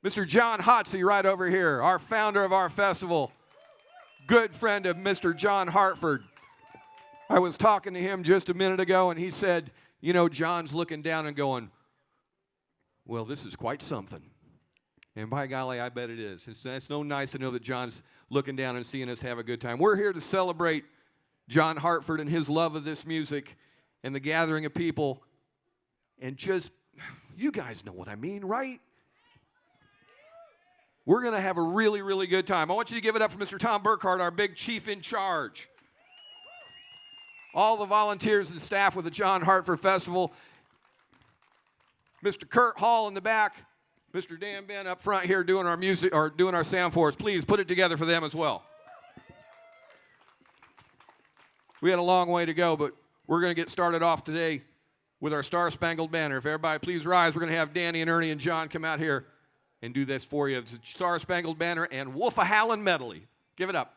Mr. John Hartford right over here, our founder of our festival, good friend of Mr. John Hartford. I was talking to him just a minute ago, and he said, you know, John's looking down and going, well, this is quite something. And by golly, I bet it is. It's so nice to know that John's looking down and seeing us have a good time. We're here to celebrate John Hartford and his love of this music and the gathering of people. And just, you guys know what I mean, right? We're going to have a really, really good time. I want you to give it up for Mr. Tom Burkhart, our big chief in charge. All the volunteers and staff with the John Hartford Festival. Mr. Kurt Hall in the back. Mr. Dan Ben up front here doing our music, or doing our sound for us. Please put it together for them as well. We had a long way to go, but we're going to get started off today with our Star Spangled Banner. If everybody please rise, we're going to have Danny and Ernie and John come out here and do this for you. It's the Star Spangled Banner and Wolf-a-Howlin' medley. Give it up.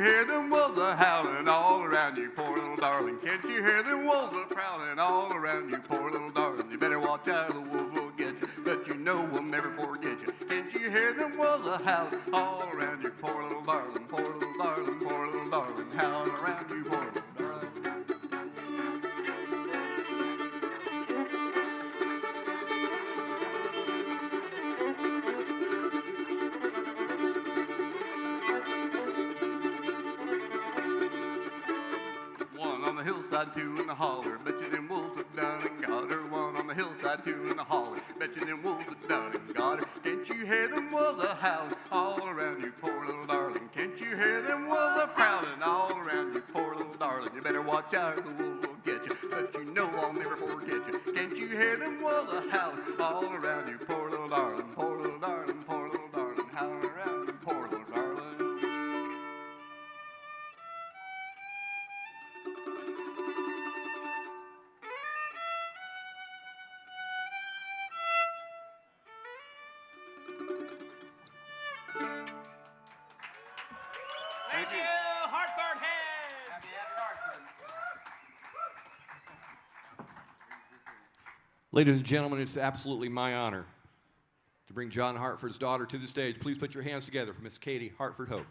Hear them wolves a-howling all around you, poor little darling. Can't you hear them wolves a-prowling all around you, poor little darling? You better watch out, the wolves will get you, but you know we'll never forget you. Can't you hear them wolves a-howling all around you, poor little darling, poor little darling, poor little darling, howling around you, poor little darling. Hillside, two in the holler, bet you them wolves have done and got her. One on the hillside, two in the holler, bet you them wolves have done and got her. Can't you hear them wolves a-howling all around you, poor little darling? Can't you hear them wolves a-prowling all around you, poor little darling? You better watch out, the wolves will get you, but you know I'll never forget you. Can't you hear them wolves a-howling all around you, poor little darling, poor little darling, poor little darling, howling around you, poor little darling. Thank you, Hartford Heads. Happy Hartford. Ladies and gentlemen, it's absolutely my honor to bring John Hartford's daughter to the stage. Please put your hands together for Miss Katie Hartford Hogue.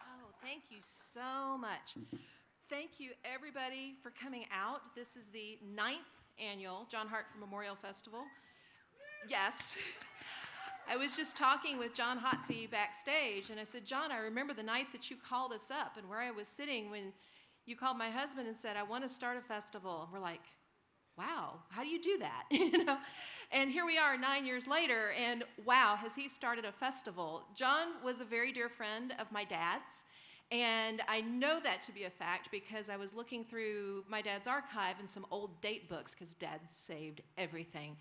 Oh, thank you so much. Thank you, everybody, for coming out. This is the 9th annual John Hartford Memorial Festival. Yes. I was just talking with John Hotsey backstage, and I said, John, I remember the night that you called us up and where I was sitting when you called my husband and said, I want to start a festival. And we're like, wow, how do you do that? You know? And here we are 9 years later, and wow, has he started a festival. John was a very dear friend of my dad's, and I know that to be a fact because I was looking through my dad's archive and some old date books because Dad saved everything.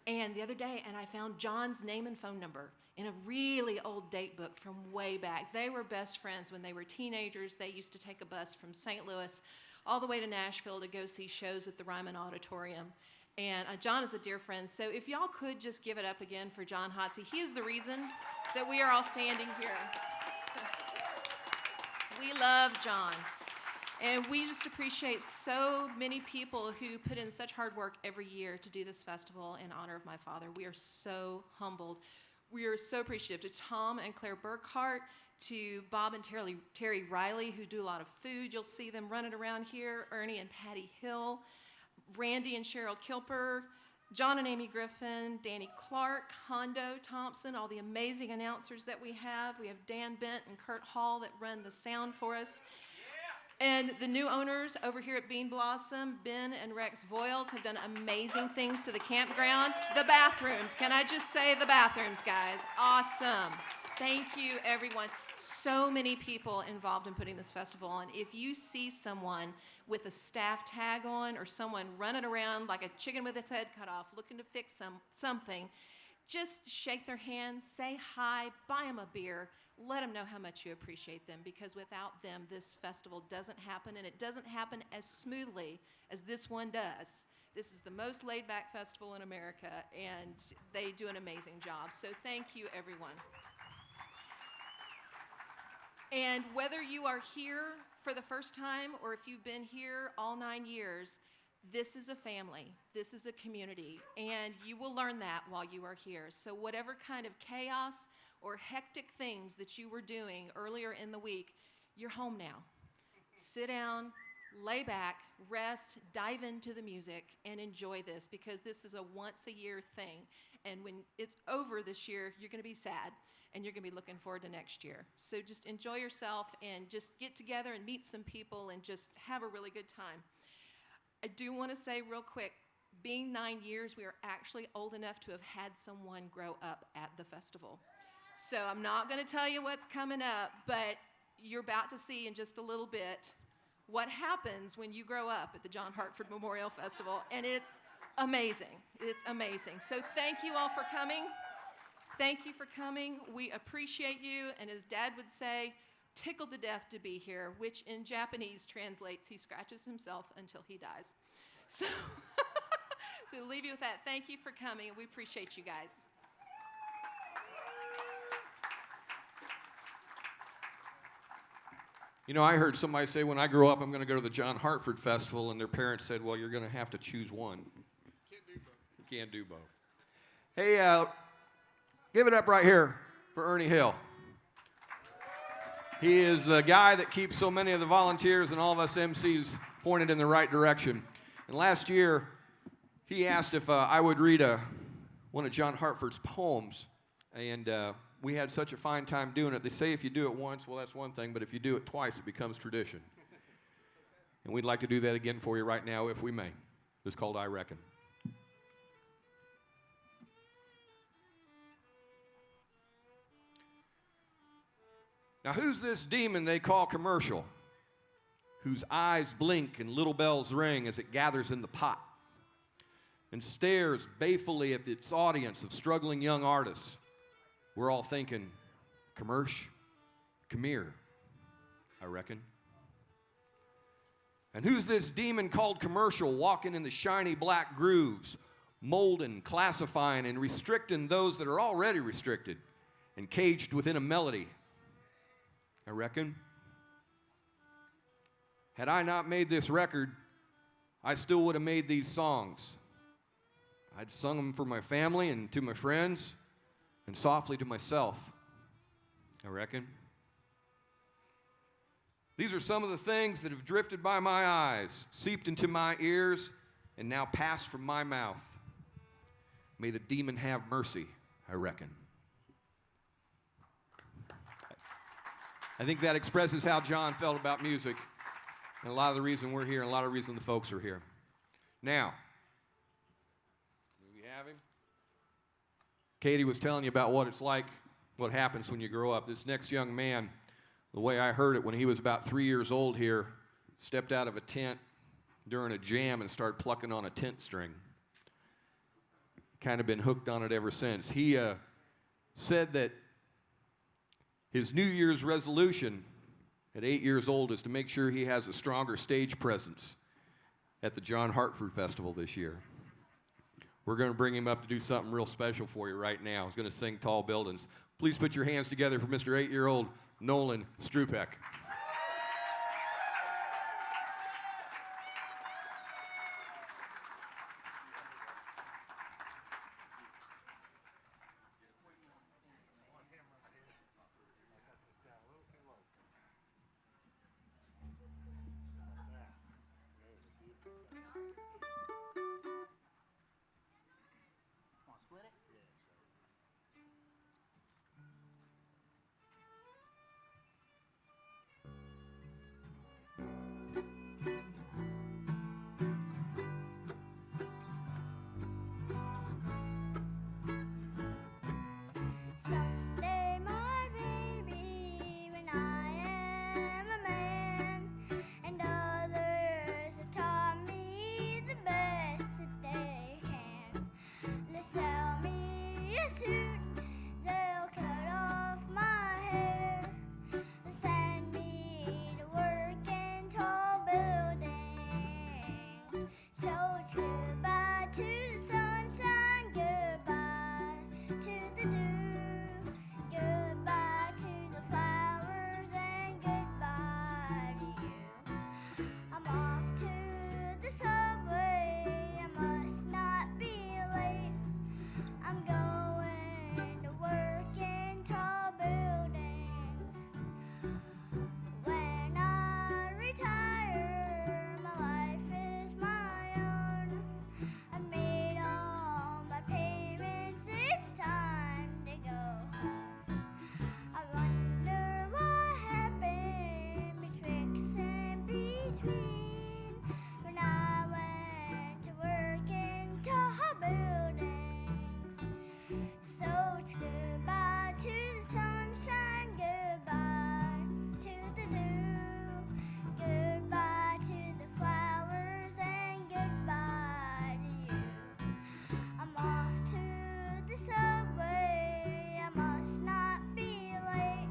And the other day, and I found John's name and phone number in a really old date book from way back. They were best friends when they were teenagers. They used to take a bus from St. Louis all the way to Nashville to go see shows at the Ryman Auditorium. And John is a dear friend. So if y'all could just give it up again for John Hotsey. He is the reason that we are all standing here. We love John. And we just appreciate so many people who put in such hard work every year to do this festival in honor of my father. We are so humbled. We are so appreciative to Tom and Claire Burkhart, to Bob and Terry Riley, who do a lot of food. You'll see them running around here. Ernie and Patty Hill, Randy and Cheryl Kilper, John and Amy Griffin, Danny Clark, Hondo Thompson, all the amazing announcers that we have. We have Dan Bent and Kurt Hall that run the sound for us. And the new owners over here at Bean Blossom, Ben and Rex Voiles, have done amazing things to the campground. The bathrooms, can I just say the bathrooms, guys? Awesome. Thank you, everyone. So many people involved in putting this festival on. If you see someone with a staff tag on or someone running around like a chicken with its head cut off looking to fix something, just shake their hand, say hi, buy them a beer, let them know how much you appreciate them, because without them, this festival doesn't happen, and it doesn't happen as smoothly as this one does. This is the most laid-back festival in America, and they do an amazing job. So thank you, everyone. And whether you are here for the first time or if you've been here all 9 years, this is a family, this is a community, and you will learn that while you are here. So whatever kind of chaos or hectic things that you were doing earlier in the week, you're home now. Sit down, lay back, rest, dive into the music, and enjoy this, because this is a once-a-year thing. And when it's over this year, you're going to be sad, and you're going to be looking forward to next year. So just enjoy yourself and just get together and meet some people and just have a really good time. I do want to say real quick, being 9 years, we are actually old enough to have had someone grow up at the festival. So I'm not going to tell you what's coming up, but you're about to see in just a little bit what happens when you grow up at the John Hartford Memorial Festival, and it's amazing. It's amazing. So thank you all for coming. Thank you for coming. We appreciate you, and as Dad would say, tickled to death to be here, which in Japanese translates, he scratches himself until he dies. So, so we'll leave you with that. Thank you for coming, and we appreciate you guys. You know, I heard somebody say, when I grow up, I'm going to go to the John Hartford Festival, and their parents said, well, you're going to have to choose one. Can't do both. You can't do both. Hey, give it up right here for Ernie Hill. He is the guy that keeps so many of the volunteers and all of us MCs pointed in the right direction. And last year, he asked if I would read one of John Hartford's poems, and we had such a fine time doing it. They say if you do it once, well, that's one thing, but if you do it twice, it becomes tradition. And we'd like to do that again for you right now, if we may. It's called I Reckon. Now, who's this demon they call commercial, whose eyes blink and little bells ring as it gathers in the pot and stares balefully at its audience of struggling young artists? We're all thinking, commersh, come here, I reckon. And who's this demon called commercial walking in the shiny black grooves, molding, classifying, and restricting those that are already restricted and caged within a melody? I reckon. Had I not made this record, I still would have made these songs. I'd sung them for my family and to my friends and softly to myself, I reckon. These are some of the things that have drifted by my eyes, seeped into my ears, and now pass from my mouth. May the demon have mercy, I reckon. I think that expresses how John felt about music, and a lot of the reason we're here, and a lot of the reason the folks are here. Now, do we have him? Katie was telling you about what it's like, what happens when you grow up. This next young man, the way I heard it when he was about 3 years old here, stepped out of a tent during a jam and started plucking on a tent string. kind of been hooked on it ever since. He said that his New Year's resolution at 8 years old is to make sure he has a stronger stage presence at the John Hartford Festival this year. We're going to bring him up to do something real special for you right now. He's going to sing Tall Buildings. Please put your hands together for Mr. 8-year-old Nolan Strupeck. Someday, my baby, when I am a man, and others have taught me the best that they can. They'll sell me a suit, they'll cut off my hair, they'll send me to work in tall buildings. So it's goodbye to the sunshine, goodbye to the dew, goodbye to the flowers, and goodbye to you. I'm off to the subway, I must not be late. I'm going to work in tall buildings. When I retire, my life is my own. I've made all my payments, it's time to go home. I wonder what happened betwixt and between when I went to work in tall buildings. So it's goodbye to the sunshine, goodbye to the dew, goodbye to the flowers, and goodbye to you. I'm off to the subway, I must not be late.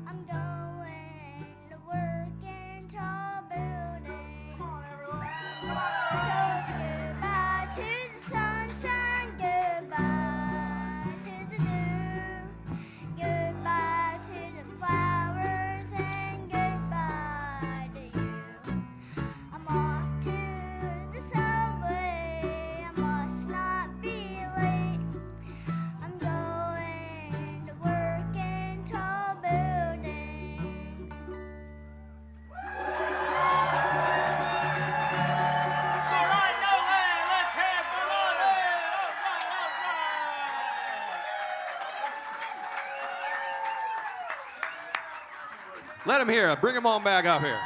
I'm going to work in tall buildings. So it's goodbye to the sunshine, goodbye to the dew, goodbye to the flowers, and goodbye to you. I'm off to the subway, I must not be late. I'm going to work in tall buildings. All right, Nolan, let's hear it for Nolan. All right. Let him hear it. Bring him on back up here.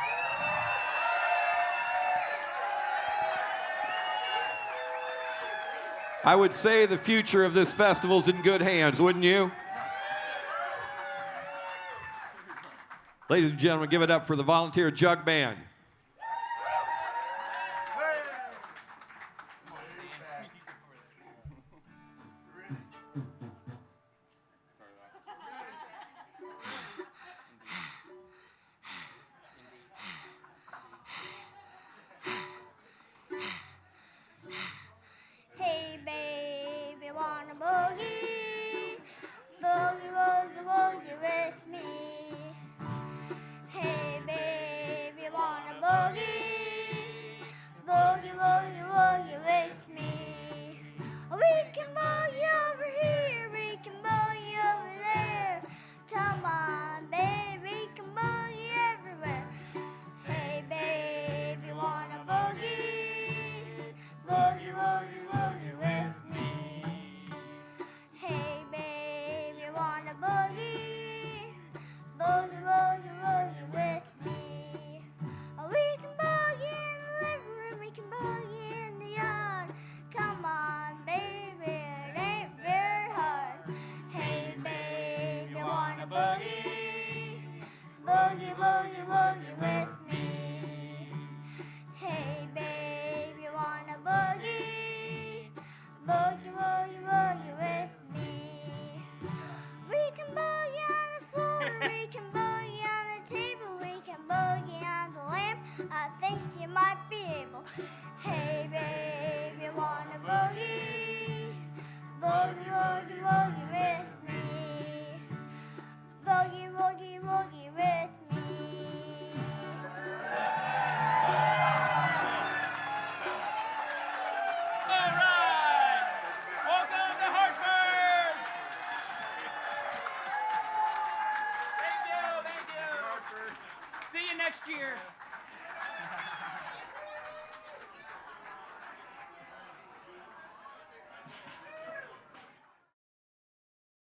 I would say the future of this festival's in good hands, wouldn't you? Ladies and gentlemen, give it up for the volunteer jug band. Hey baby, wanna boogie? Boogie, boogie, boogie with me. Hey baby, wanna next year.